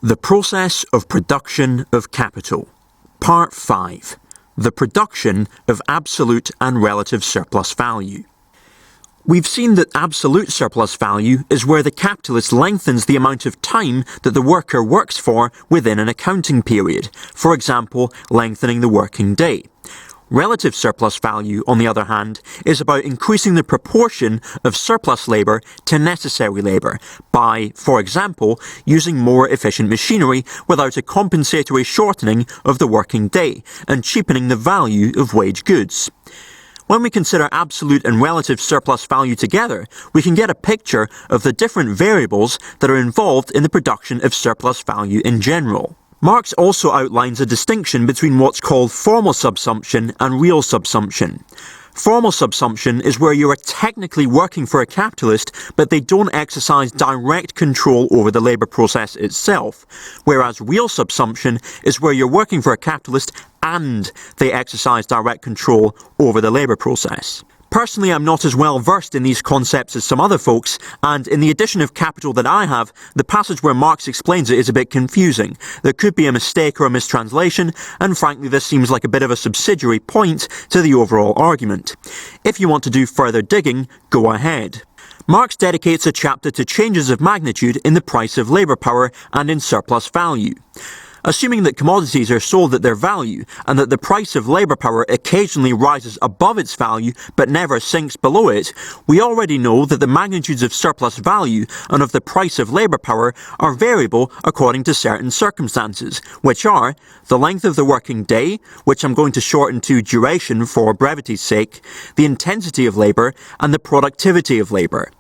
The process of production of capital. Part 5. The production of absolute and relative surplus value. We've seen that absolute surplus value is where the capitalist lengthens the amount of time that the worker works for within an accounting period, for example, lengthening the working day. Relative surplus value, on the other hand, is about increasing the proportion of surplus labour to necessary labour by, for example, using more efficient machinery without a compensatory shortening of the working day and cheapening the value of wage goods. When we consider absolute and relative surplus value together, we can get a picture of the different variables that are involved in the production of surplus value in general. Marx also outlines a distinction between what's called formal subsumption and real subsumption. Formal subsumption is where you are technically working for a capitalist, but they don't exercise direct control over the labour process itself, whereas real subsumption is where you're working for a capitalist and they exercise direct control over the labour process. Personally, I'm not as well versed in these concepts as some other folks, and in the edition of Capital that I have, the passage where Marx explains it is a bit confusing. There could be a mistake or a mistranslation, and frankly this seems like a bit of a subsidiary point to the overall argument. If you want to do further digging, go ahead. Marx dedicates a chapter to changes of magnitude in the price of labour power and in surplus value. Assuming that commodities are sold at their value and that the price of labour power occasionally rises above its value but never sinks below it, we already know that the magnitudes of surplus value and of the price of labour power are variable according to certain circumstances, which are the length of the working day, which I'm going to shorten to duration for brevity's sake, the intensity of labour, and the productivity of labour.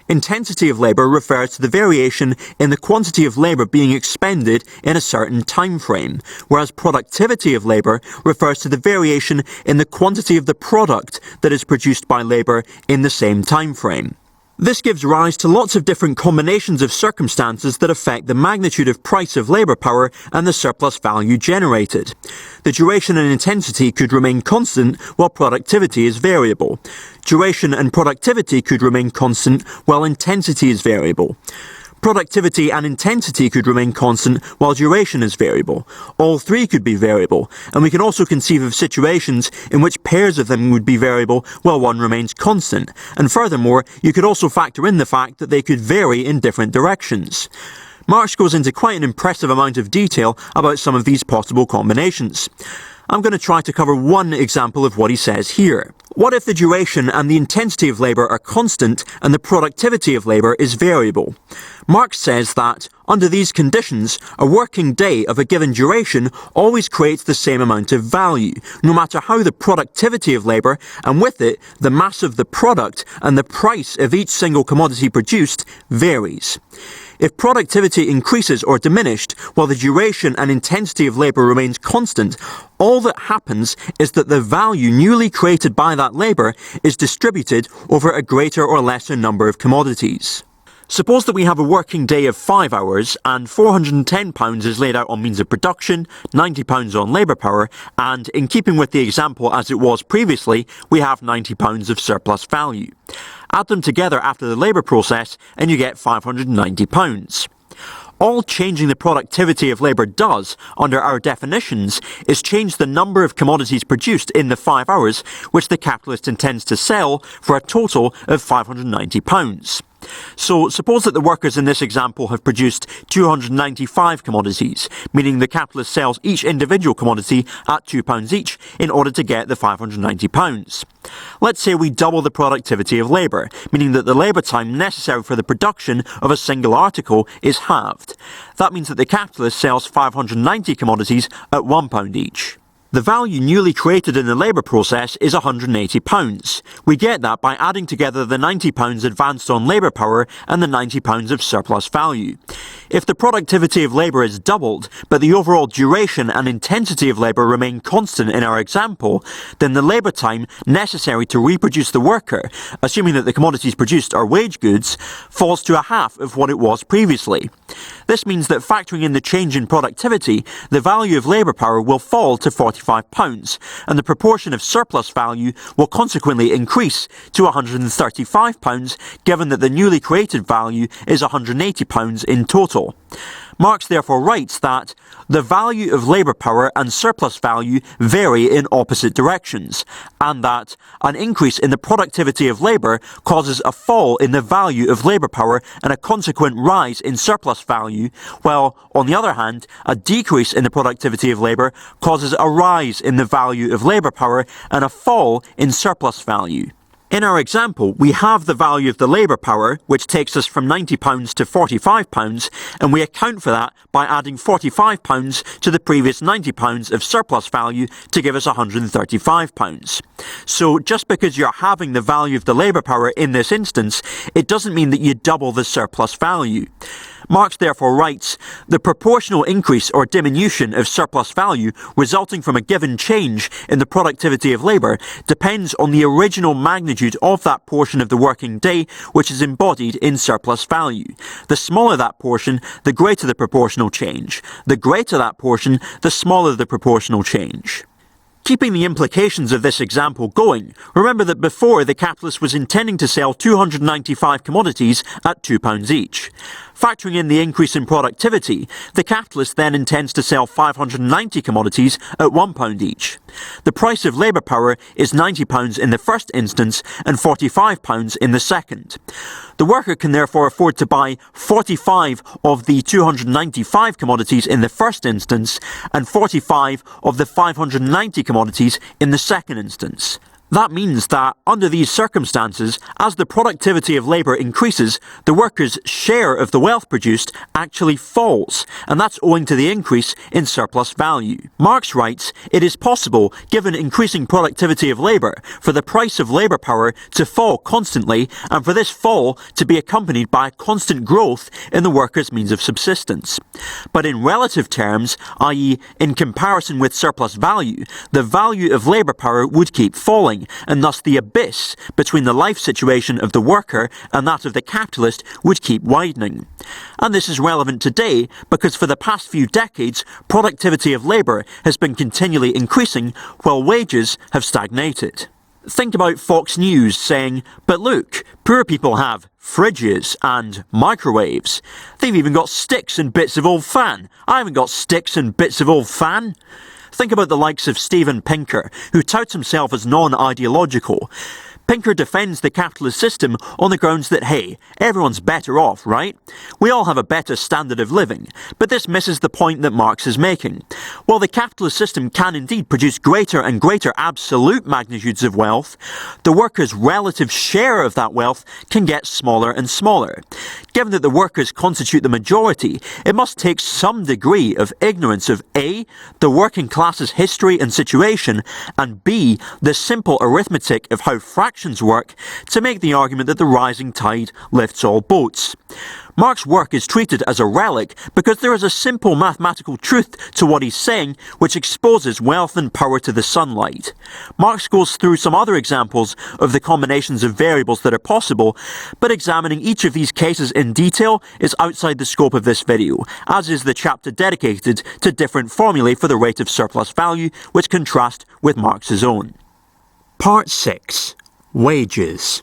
Intensity of labour refers to the variation in the quantity of labour being expended in a certain time frame, whereas productivity of labour refers to the variation in the quantity of the product that is produced by labour in the same time frame. This gives rise to lots of different combinations of circumstances that affect the magnitude of price of labour power and the surplus value generated. The duration and intensity could remain constant while productivity is variable. Duration and productivity could remain constant while intensity is variable. Productivity and intensity could remain constant while duration is variable. All three could be variable, and we can also conceive of situations in which pairs of them would be variable while one remains constant. And furthermore, you could also factor in the fact that they could vary in different directions. Marx goes into quite an impressive amount of detail about some of these possible combinations. I'm going to try to cover one example of what he says here. What if the duration and the intensity of labour are constant and the productivity of labour is variable? Marx says that, under these conditions, a working day of a given duration always creates the same amount of value, no matter how the productivity of labour, and with it, the mass of the product and the price of each single commodity produced, varies. If productivity increases or diminished while the duration and intensity of labour remains constant, all that happens is that the value newly created by that labour is distributed over a greater or lesser number of commodities. Suppose that we have a working day of 5 hours and £410 is laid out on means of production, £90 on labour power, and in keeping with the example as it was previously, we have £90 of surplus value. Add them together after the labour process and you get £590. All changing the productivity of labour does, under our definitions, is change the number of commodities produced in the 5 hours which the capitalist intends to sell for a total of £590. So suppose that the workers in this example have produced 295 commodities, meaning the capitalist sells each individual commodity at £2 each in order to get the £590. Let's say we double the productivity of labour, meaning that the labour time necessary for the production of a single article is halved. That means that the capitalist sells 590 commodities at £1 each. The value newly created in the labour process is £180. We get that by adding together the £90 advanced on labour power and the £90 of surplus value. If the productivity of labour is doubled, but the overall duration and intensity of labour remain constant in our example, then the labour time necessary to reproduce the worker, assuming that the commodities produced are wage goods, falls to a half of what it was previously. This means that factoring in the change in productivity, the value of labour power will fall to £45, and the proportion of surplus value will consequently increase to £135, given that the newly created value is £180 in total. Marx therefore writes that the value of labour power and surplus value vary in opposite directions, and that an increase in the productivity of labour causes a fall in the value of labour power and a consequent rise in surplus value, while, on the other hand, a decrease in the productivity of labour causes a rise in the value of labour power and a fall in surplus value. In our example, we have the value of the labour power, which takes us from £90 to £45, and we account for that by adding £45 to the previous £90 of surplus value to give us £135. So just because you're having the value of the labour power in this instance, it doesn't mean that you double the surplus value. Marx therefore writes, the proportional increase or diminution of surplus value resulting from a given change in the productivity of labour depends on the original magnitude of that portion of the working day which is embodied in surplus value. The smaller that portion, the greater the proportional change. The greater that portion, the smaller the proportional change. Keeping the implications of this example going, remember that before the capitalist was intending to sell 295 commodities at £2 each. Factoring in the increase in productivity, the capitalist then intends to sell 590 commodities at £1 each. The price of labour power is £90 in the first instance and £45 in the second. The worker can therefore afford to buy 45 of the 295 commodities in the first instance and 45 of the 590 commodities in the second instance. That means that, under these circumstances, as the productivity of labour increases, the worker's share of the wealth produced actually falls, and that's owing to the increase in surplus value. Marx writes, it is possible, given increasing productivity of labour, for the price of labour power to fall constantly, and for this fall to be accompanied by a constant growth in the worker's means of subsistence. But in relative terms, i.e. in comparison with surplus value, the value of labour power would keep falling, and thus the abyss between the life situation of the worker and that of the capitalist would keep widening. And this is relevant today because for the past few decades, productivity of labour has been continually increasing while wages have stagnated. Think about Fox News saying, but look, poor people have fridges and microwaves. They've even got sticks and bits of old fan. I haven't got sticks and bits of old fan. Think about the likes of Steven Pinker, who touts himself as non-ideological. Pinker defends the capitalist system on the grounds that, hey, everyone's better off, right? We all have a better standard of living, but this misses the point that Marx is making. While the capitalist system can indeed produce greater and greater absolute magnitudes of wealth, the worker's relative share of that wealth can get smaller and smaller. Given that the workers constitute the majority, it must take some degree of ignorance of A, the working class's history and situation, and B, the simple arithmetic of how fractions work to make the argument that the rising tide lifts all boats. Marx's work is treated as a relic because there is a simple mathematical truth to what he's saying which exposes wealth and power to the sunlight. Marx goes through some other examples of the combinations of variables that are possible, but examining each of these cases in detail is outside the scope of this video, as is the chapter dedicated to different formulae for the rate of surplus value which contrast with Marx's own. Part 6. Wages.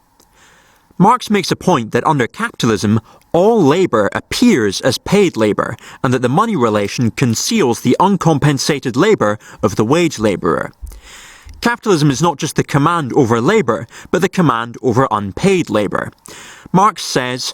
Marx makes a point that under capitalism, all labour appears as paid labour, and that the money relation conceals the uncompensated labour of the wage labourer. Capitalism is not just the command over labour, but the command over unpaid labour. Marx says,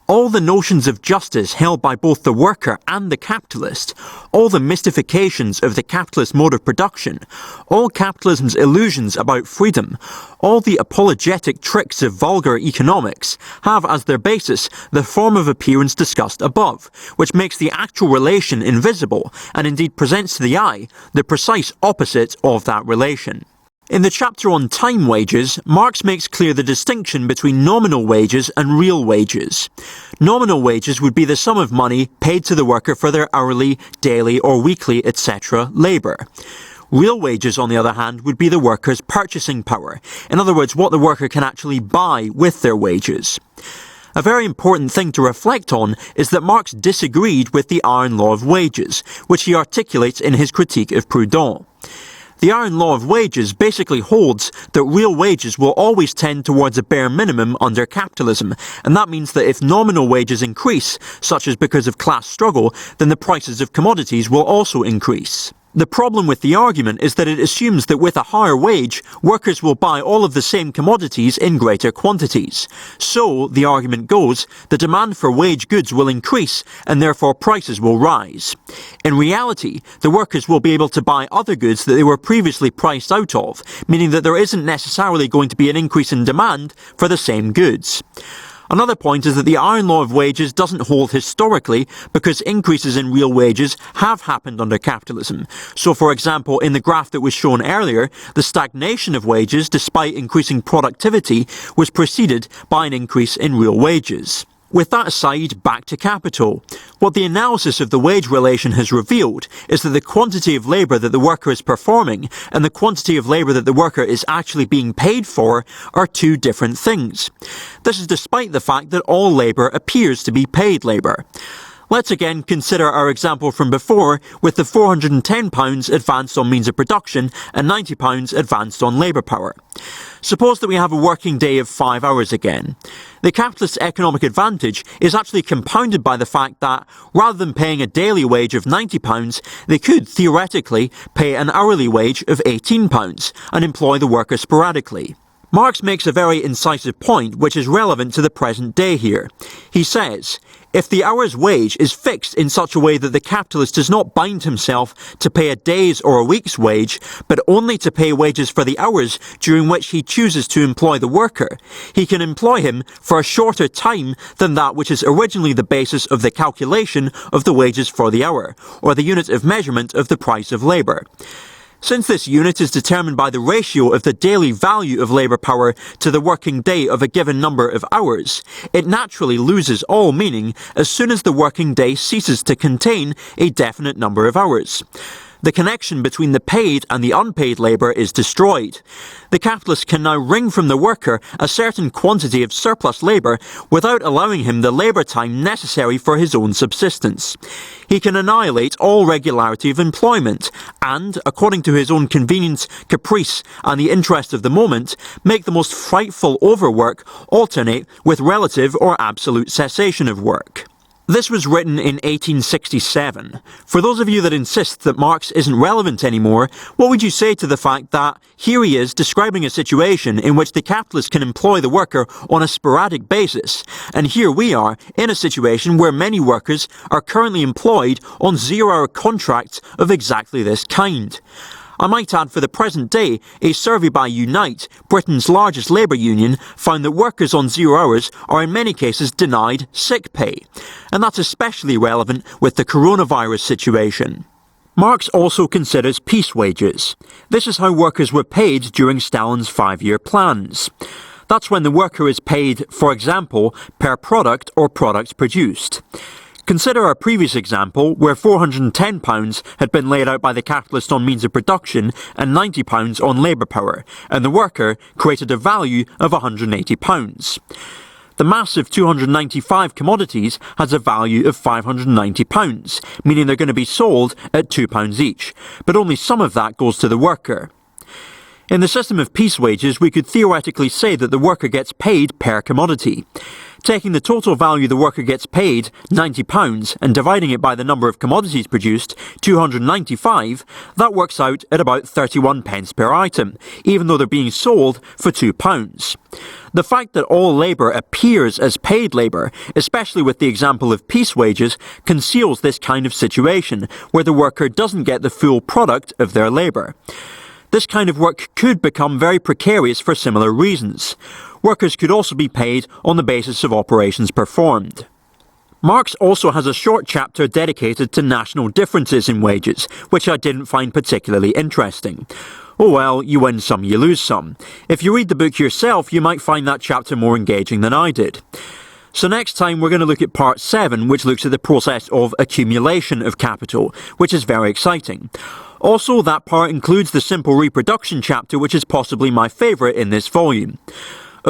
all the notions of justice held by both the worker and the capitalist, all the mystifications of the capitalist mode of production, all capitalism's illusions about freedom, all the apologetic tricks of vulgar economics have as their basis the form of appearance discussed above, which makes the actual relation invisible and indeed presents to the eye the precise opposite of that relation. In the chapter on time wages, Marx makes clear the distinction between nominal wages and real wages. Nominal wages would be the sum of money paid to the worker for their hourly, daily or weekly, etc. labour. Real wages, on the other hand, would be the worker's purchasing power. In other words, what the worker can actually buy with their wages. A very important thing to reflect on is that Marx disagreed with the iron law of wages, which he articulates in his critique of Proudhon. The iron law of wages basically holds that real wages will always tend towards a bare minimum under capitalism, and that means that if nominal wages increase, such as because of class struggle, then the prices of commodities will also increase. The problem with the argument is that it assumes that with a higher wage, workers will buy all of the same commodities in greater quantities. So, the argument goes, the demand for wage goods will increase and therefore prices will rise. In reality, the workers will be able to buy other goods that they were previously priced out of, meaning that there isn't necessarily going to be an increase in demand for the same goods. Another point is that the iron law of wages doesn't hold historically because increases in real wages have happened under capitalism. So, for example, in the graph that was shown earlier, the stagnation of wages, despite increasing productivity, was preceded by an increase in real wages. With that aside, back to capital. What the analysis of the wage relation has revealed is that the quantity of labour that the worker is performing and the quantity of labour that the worker is actually being paid for are two different things. This is despite the fact that all labour appears to be paid labour. Let's again consider our example from before with the £410 advanced on means of production and £90 advanced on labour power. Suppose that we have a working day of 5 hours again. The capitalist economic advantage is actually compounded by the fact that, rather than paying a daily wage of £90, they could, theoretically, pay an hourly wage of £18 and employ the worker sporadically. Marx makes a very incisive point which is relevant to the present day here. He says, if the hour's wage is fixed in such a way that the capitalist does not bind himself to pay a day's or a week's wage, but only to pay wages for the hours during which he chooses to employ the worker, he can employ him for a shorter time than that which is originally the basis of the calculation of the wages for the hour, or the unit of measurement of the price of labour. Since this unit is determined by the ratio of the daily value of labour power to the working day of a given number of hours, it naturally loses all meaning as soon as the working day ceases to contain a definite number of hours. The connection between the paid and the unpaid labour is destroyed. The capitalist can now wring from the worker a certain quantity of surplus labour without allowing him the labour time necessary for his own subsistence. He can annihilate all regularity of employment and, according to his own convenience, caprice and the interest of the moment, make the most frightful overwork alternate with relative or absolute cessation of work. This was written in 1867. For those of you that insist that Marx isn't relevant anymore, what would you say to the fact that here he is describing a situation in which the capitalist can employ the worker on a sporadic basis, and here we are in a situation where many workers are currently employed on zero-hour contracts of exactly this kind. I might add for the present day, a survey by Unite, Britain's largest labour union, found that workers on 0 hours are in many cases denied sick pay. And that's especially relevant with the coronavirus situation. Marx also considers peace wages. This is how workers were paid during Stalin's 5-year plans. That's when the worker is paid, for example, per product or products produced. Consider our previous example where £410 had been laid out by the capitalist on means of production and £90 on labour power, and the worker created a value of £180. The mass of 295 commodities has a value of £590, meaning they're going to be sold at £2 each, but only some of that goes to the worker. In the system of peace wages, we could theoretically say that the worker gets paid per commodity. Taking the total value the worker gets paid, £90, and dividing it by the number of commodities produced, 295, that works out at about 31 pence per item, even though they're being sold for £2. The fact that all labour appears as paid labour, especially with the example of peace wages, conceals this kind of situation, where the worker doesn't get the full product of their labour. This kind of work could become very precarious for similar reasons. Workers could also be paid on the basis of operations performed. Marx also has a short chapter dedicated to national differences in wages, which I didn't find particularly interesting. Oh well, you win some, you lose some. If you read the book yourself, you might find that chapter more engaging than I did. So next time we're going to look at part 7, which looks at the process of accumulation of capital, which is very exciting. Also, that part includes the simple reproduction chapter, which is possibly my favourite in this volume.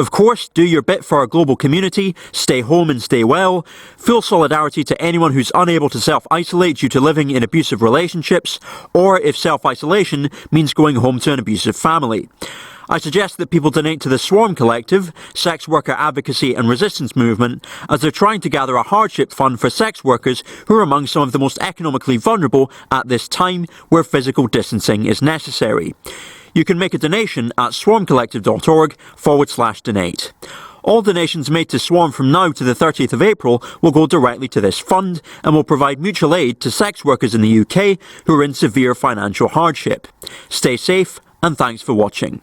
Of course, do your bit for our global community, stay home and stay well. Full solidarity to anyone who's unable to self-isolate due to living in abusive relationships, or if self-isolation means going home to an abusive family. I suggest that people donate to the Swarm Collective, sex worker advocacy and resistance movement, as they're trying to gather a hardship fund for sex workers who are among some of the most economically vulnerable at this time where distancing is necessary. You can make a donation at swarmcollective.org/donate. All donations made to Swarm from now to the 30th of April will go directly to this fund and will provide mutual aid to sex workers in the UK who are in severe financial hardship. Stay safe and thanks for watching.